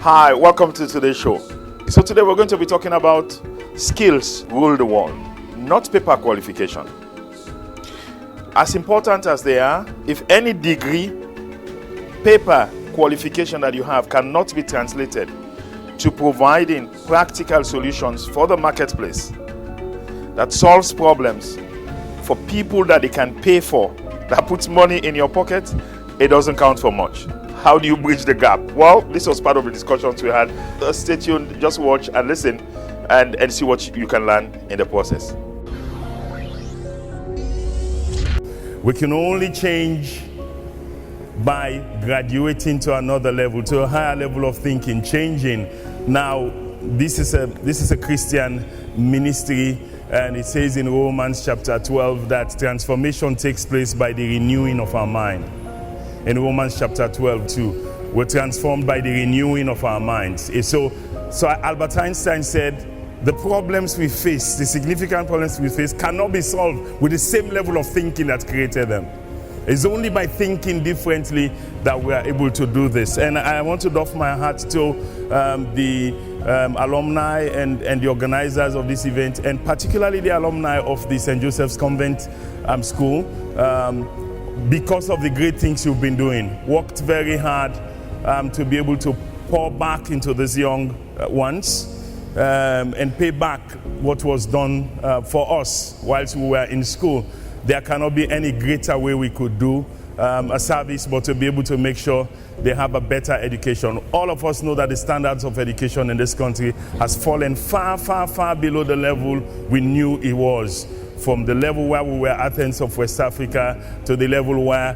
Hi, welcome to today's show. So today we're going to be talking about skills rule the world, not paper qualification. As important as they are, if any degree, paper qualification that you have cannot be translated to providing practical solutions for the marketplace that solves problems for people that they can pay for, that puts money in your pocket, it doesn't count for much. How do you bridge the gap? Well, this was part of the discussions we had. Stay tuned, just watch and listen and see what you can learn in the process. We can only change by graduating to another level, to a higher level of thinking, changing. Now, this is a Christian ministry, and it says in Romans chapter 12 that transformation takes place by the renewing of our mind. In Romans chapter 12 too, we're transformed by the renewing of our minds. So Albert Einstein said, the problems we face, the significant problems we face, cannot be solved with the same level of thinking that created them. It's only by thinking differently that we are able to do this. And I want to doff my hat to the alumni and the organizers of this event, and particularly the alumni of the St. Joseph's Convent School, because of the great things you've been doing. Worked very hard to be able to pour back into these young ones and pay back what was done for us whilst we were in school. There cannot be any greater way we could do a service but to be able to make sure they have a better education. All of us know that the standards of education in this country has fallen far, far, far below the level we knew it was. From the level where we were Athens of West Africa to the level where,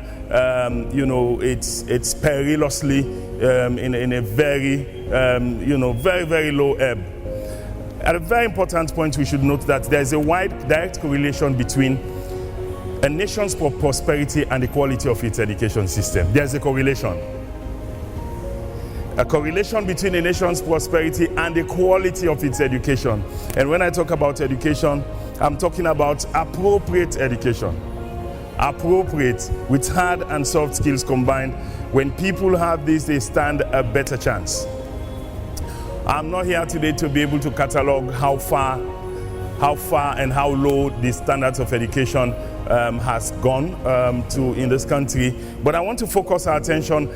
it's perilously in a very, very, very low ebb. At a very important point, we should note that there is a wide direct correlation between a nation's prosperity and the quality of its education system. There's a correlation. A correlation between a nation's prosperity and the quality of its education. And when I talk about education, I'm talking about appropriate education. Appropriate, with hard and soft skills combined. When people have this, they stand a better chance. I'm not here today to be able to catalog how far and how low the standards of education has gone in this country. But I want to focus our attention,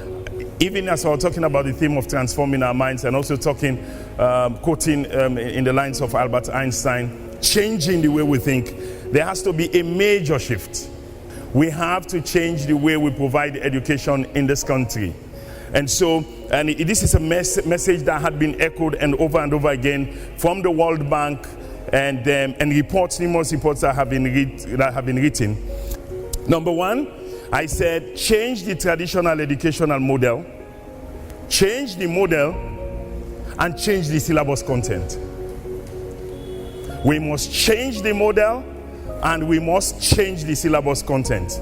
even as we're talking about the theme of transforming our minds, and also quoting in the lines of Albert Einstein, changing the way we think. There has to be a major shift. We have to change the way we provide education in this country. And this is a message that had been echoed and over again from the World Bank and numerous reports that have been written. Number one, I said change the traditional educational model, change the model, and change the syllabus content. We must change the model and we must change the syllabus content.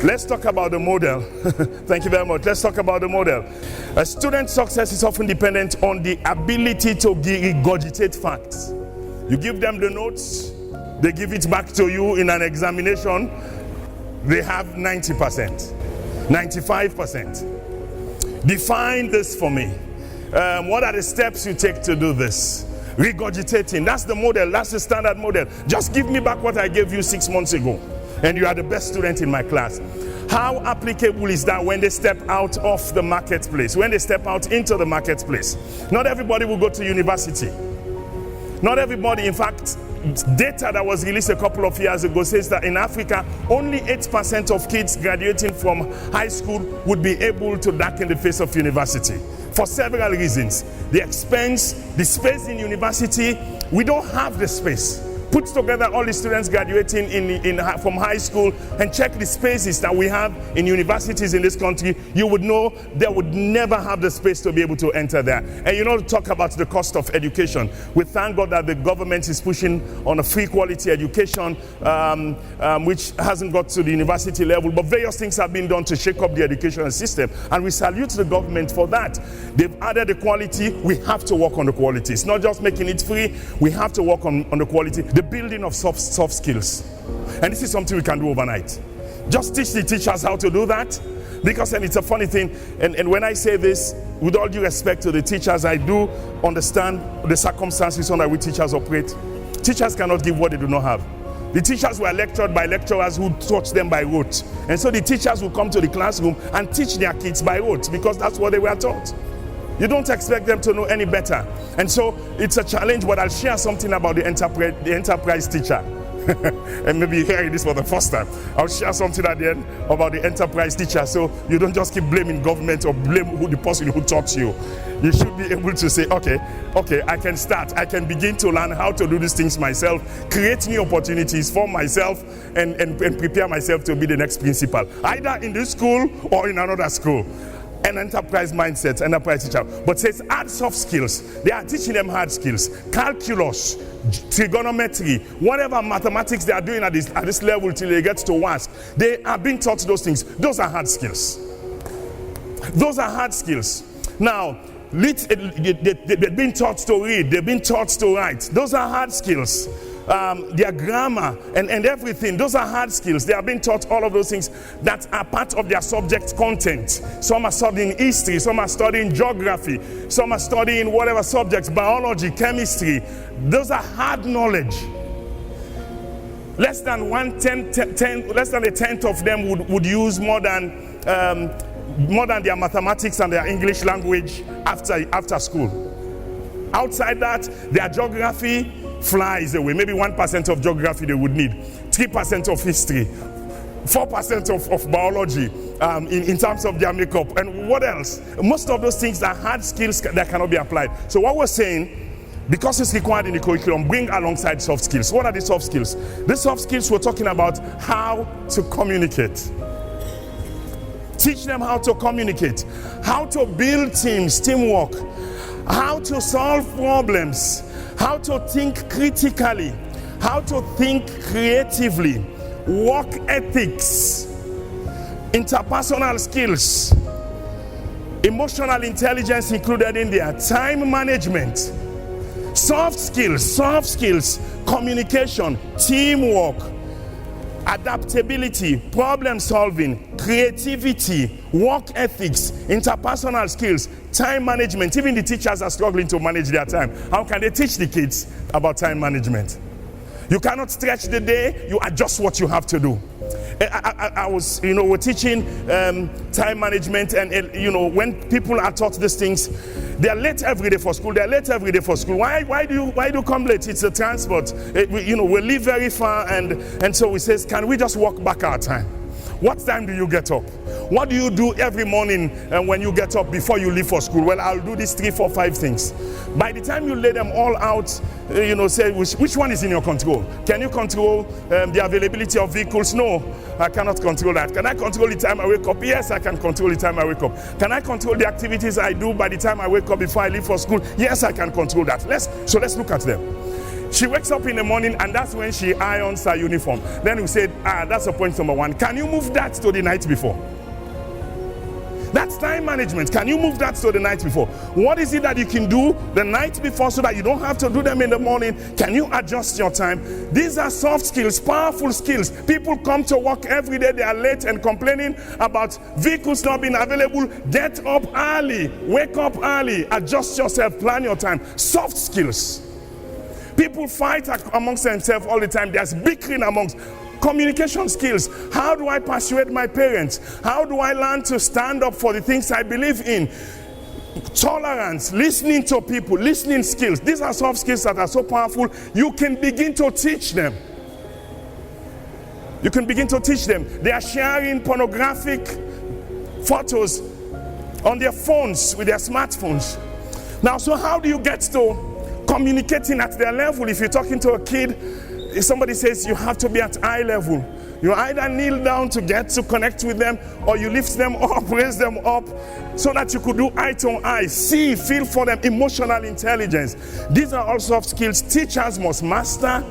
Let's talk about the model. Thank you very much. Let's talk about the model. A student's success is often dependent on the ability to regurgitate facts. You give them the notes, they give it back to you in an examination, they have 90%, 95%. Define this for me. What are the steps you take to do this? Regurgitating, that's the model, that's the standard model. Just give me back what I gave you 6 months ago, and you are the best student in my class. How applicable is that when they step out of the marketplace, when they step out into the marketplace? Not everybody will go to university. Not everybody, in fact, data that was released a couple of years ago says that in Africa, only 8% of kids graduating from high school would be able to darken the face of university. For several reasons. The expense, the space in university, we don't have the space. Put together all the students graduating from high school and check the spaces that we have in universities in this country, you would know they would never have the space to be able to enter there. And talk about the cost of education. We thank God that the government is pushing on a free quality education, which hasn't got to the university level, but various things have been done to shake up the educational system. And we salute the government for that. They've added the quality. We have to work on the quality. It's not just making it free. We have to work on the quality. The building of soft skills. And this is something we can do overnight. Just teach the teachers how to do that. Because, and it's a funny thing, and when I say this, with all due respect to the teachers, I do understand the circumstances under which teachers operate. Teachers cannot give what they do not have. The teachers were lectured by lecturers who taught them by rote. And so the teachers will come to the classroom and teach their kids by rote because that's what they were taught. You don't expect them to know any better. And so it's a challenge, but I'll share something about the enterprise teacher. And maybe you're hearing this for the first time. I'll share something at the end about the enterprise teacher, so you don't just keep blaming government or blame the person who taught you. You should be able to say, okay, I can start. I can begin to learn how to do these things myself, create new opportunities for myself, and prepare myself to be the next principal, either in this school or in another school. An enterprise mindset, enterprise teacher. But says add soft skills. They are teaching them hard skills. Calculus, trigonometry, whatever mathematics they are doing at this level till they get to WASC. They are being taught those things. Those are hard skills. Those are hard skills. Now, they've been taught to read. They've been taught to write. Those are hard skills. Their grammar and everything, those are hard skills. They are being taught all of those things that are part of their subject content. Some are studying history, some are studying geography, some are studying whatever subjects, biology, chemistry. Those are hard knowledge. Less than a tenth of them would use more than their mathematics and their English language after school. Outside that, their geography flies away. Maybe 1% of geography they would need, 3% of history, 4% of biology in terms of their makeup. And what else? Most of those things are hard skills that cannot be applied. So what we're saying, because it's required in the curriculum, bring alongside soft skills. What are the soft skills? The soft skills we're talking about how to communicate. Teach them how to communicate, how to build teams, teamwork, how to solve problems, how to think critically, how to think creatively, work ethics, interpersonal skills, emotional intelligence included in there, time management, soft skills, communication, teamwork, adaptability, problem solving, creativity, work ethics, interpersonal skills, time management. Even the teachers are struggling to manage their time. How can they teach the kids about time management? You cannot stretch the day, you adjust what you have to do. I was, we're teaching time management, and when people are taught these things, they are late every day for school. Why do you come late? It's the transport. We live very far, and so we says, can we just walk back our time? What time do you get up? What do you do every morning when you get up before you leave for school? Well, I'll do these 3, 4, 5 things. By the time you lay them all out, say which one is in your control? Can you control the availability of vehicles? No, I cannot control that. Can I control the time I wake up? Yes, I can control the time I wake up. Can I control the activities I do by the time I wake up before I leave for school? Yes, I can control that. Let's look at them. She wakes up in the morning, and that's when she irons her uniform. Then we said, that's a point number 1. Can you move that to the night before? That's time management. Can you move that to the night before? What is it that you can do the night before so that you don't have to do them in the morning? Can you adjust your time? These are soft skills, powerful skills. People come to work every day, they are late and complaining about vehicles not being available. Get up early, wake up early, adjust yourself, plan your time. Soft skills. People fight amongst themselves all the time. There's bickering amongst. Communication skills. How do I persuade my parents? How do I learn to stand up for the things I believe in? Tolerance, listening to people, listening skills. These are soft skills that are so powerful. You can begin to teach them. You can begin to teach them. They are sharing pornographic photos on their phones with their smartphones. Now, so how do you get to communicating at their level? If you're talking to a kid, if somebody says you have to be at eye level, you either kneel down to get to connect with them, or you lift them up, raise them up, so that you could do eye to eye, see, feel for them, emotional intelligence. These are all soft skills teachers must master,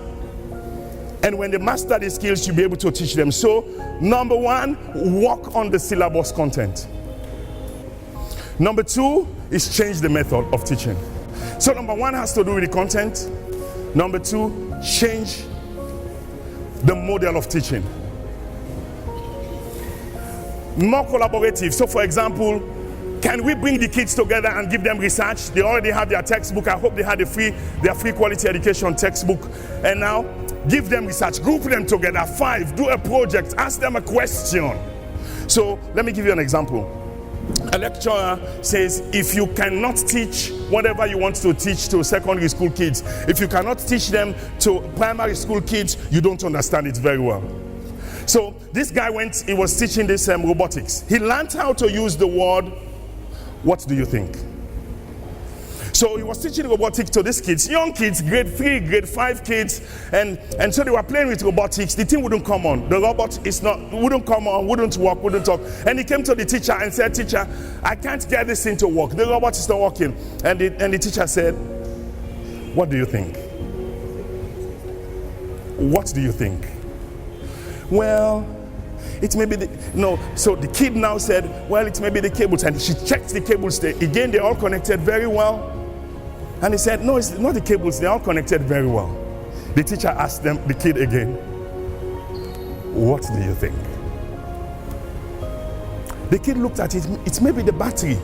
and when they master these skills, you'll be able to teach them. So, number 1, work on the syllabus content. Number 2 is change the method of teaching. So number 1 has to do with the content. Number 2, change the model of teaching. more collaborative. So for example, can we bring the kids together and give them research? They already have their textbook. I hope they had their free quality education textbook. And now give them research, group them together, 5, do a project, ask them a question. So let me give you an example. A lecturer says, if you cannot teach whatever you want to teach to secondary school kids, if you cannot teach them to primary school kids, you don't understand it very well. So this guy he was teaching this robotics. He learned how to use the word, what do you think? So he was teaching robotics to these kids, young kids, grade 3, grade 5 kids, and so they were playing with robotics. The thing wouldn't come on. The robot wouldn't come on, wouldn't work, wouldn't talk. And he came to the teacher and said, "Teacher, I can't get this thing to work. The robot is not working." And the teacher said, "What do you think? What do you think?" Well, it may be so the kid now said, "Well, it may be the cables." And she checked the cables. Again, they're all connected very well. And he said, "No, it's not the cables. They're all connected very well." The teacher asked the kid again, "What do you think?" The kid looked at it. It may be the battery.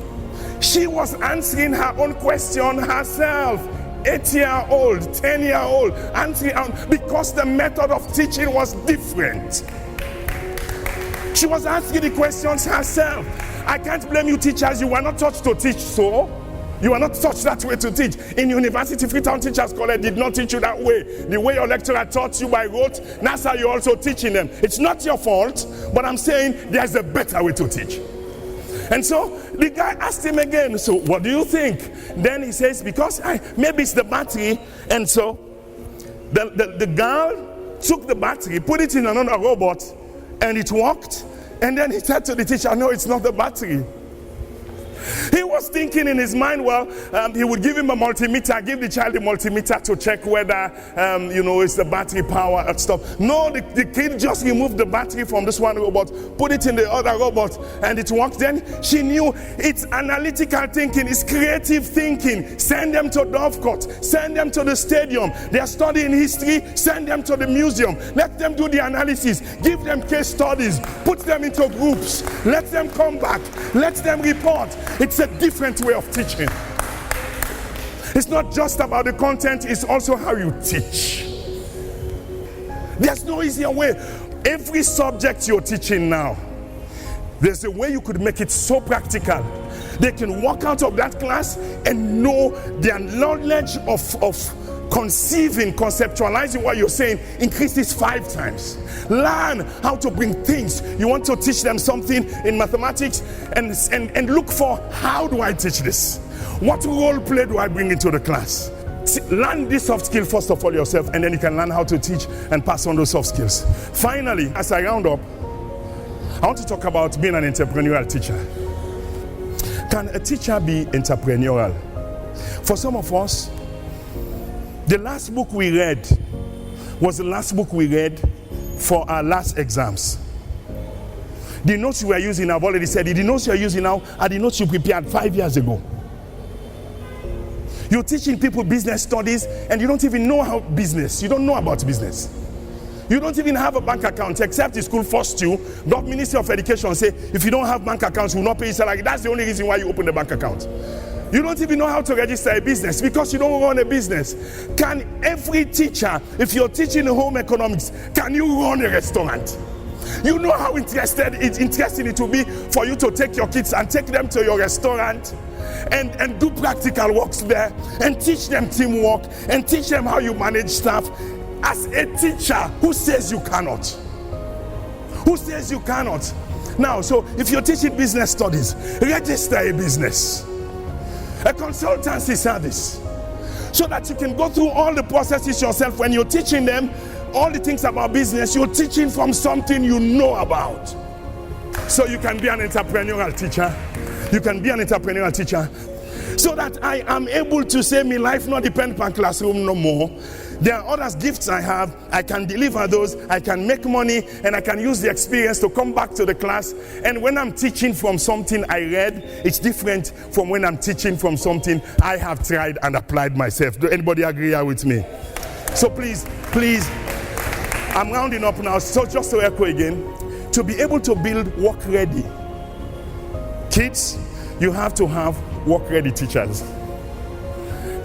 She was answering her own question herself. 8-year-old, 10-year-old, answering because the method of teaching was different. She was asking the questions herself. I can't blame you, teachers. You were not taught to teach so. You were not taught that way to teach. In university, Freetown Teachers College did not teach you that way. The way your lecturer taught you by rote, that's how you're also teaching them. It's not your fault, but I'm saying there's a better way to teach. And so the guy asked him again, "So what do you think?" Then he says, "Because maybe it's the battery." And so the girl took the battery, put it in another robot, and it worked. And then he said to the teacher, "No, it's not the battery." He was thinking in his mind, he would give him a multimeter, give the child a multimeter to check whether, it's the battery power and stuff. No, the kid just removed the battery from this one robot, put it in the other robot, and it worked. Then she knew it's analytical thinking, it's creative thinking. Send them to Dovecourt, send them to the stadium. They are studying history, send them to the museum. Let them do the analysis, give them case studies, put them into groups, let them come back, let them report. It's a different way of teaching. It's not just about the content, it's also how you teach. There's no easier way. Every subject you're teaching now, there's a way you could make it so practical. They can walk out of that class and know their knowledge of conceiving, conceptualizing what you're saying increases 5 times. Learn how to bring things. You want to teach them something in mathematics and look for, how do I teach this? What role play do I bring into the class? Learn this soft skill first of all yourself, and then you can learn how to teach and pass on those soft skills. Finally, as I round up, I want to talk about being an entrepreneurial teacher. Can a teacher be entrepreneurial? For some of us, the last book we read was the last book we read for our last exams. The notes you were using, I've already said it. The notes you're using now are the notes you prepared 5 years ago. You're teaching people business studies and you don't even know you don't know about business. You don't even have a bank account, except the school forced you. The Ministry of Education say, if you don't have bank accounts, you will not pay your salary. That's the only reason why you open the bank account. You don't even know how to register a business because you don't run a business. Can every teacher, if you're teaching home economics, can you run a restaurant? You know how interesting it will be for you to take your kids and take them to your restaurant and do practical works there and teach them teamwork and teach them how you manage staff. As a teacher, who says you cannot? Who says you cannot? Now, so if you're teaching business studies, register a business, a consultancy service, so that you can go through all the processes yourself. When you're teaching them all the things about business, you're teaching from something you know about. So you can be an entrepreneurial teacher. You can be an entrepreneurial teacher. So that I am able to say, my life not depend on classroom no more. There are other gifts I have. I can deliver those. I can make money, and I can use the experience to come back to the class. And when I'm teaching from something I read, it's different from when I'm teaching from something I have tried and applied myself. Do anybody agree here with me? So please, I'm rounding up now. So just to echo again, to be able to build work-ready kids, you have to have work-ready teachers.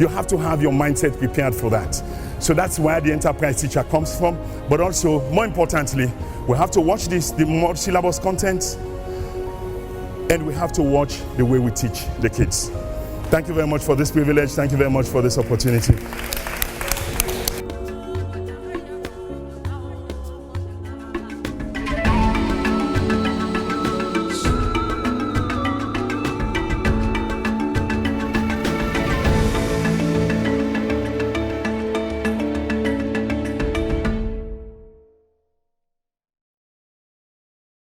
You have to have your mindset prepared for that. So that's where the enterprise teacher comes from. But also, more importantly, we have to watch the more syllabus content, and we have to watch the way we teach the kids. Thank you very much for this privilege. Thank you very much for this opportunity.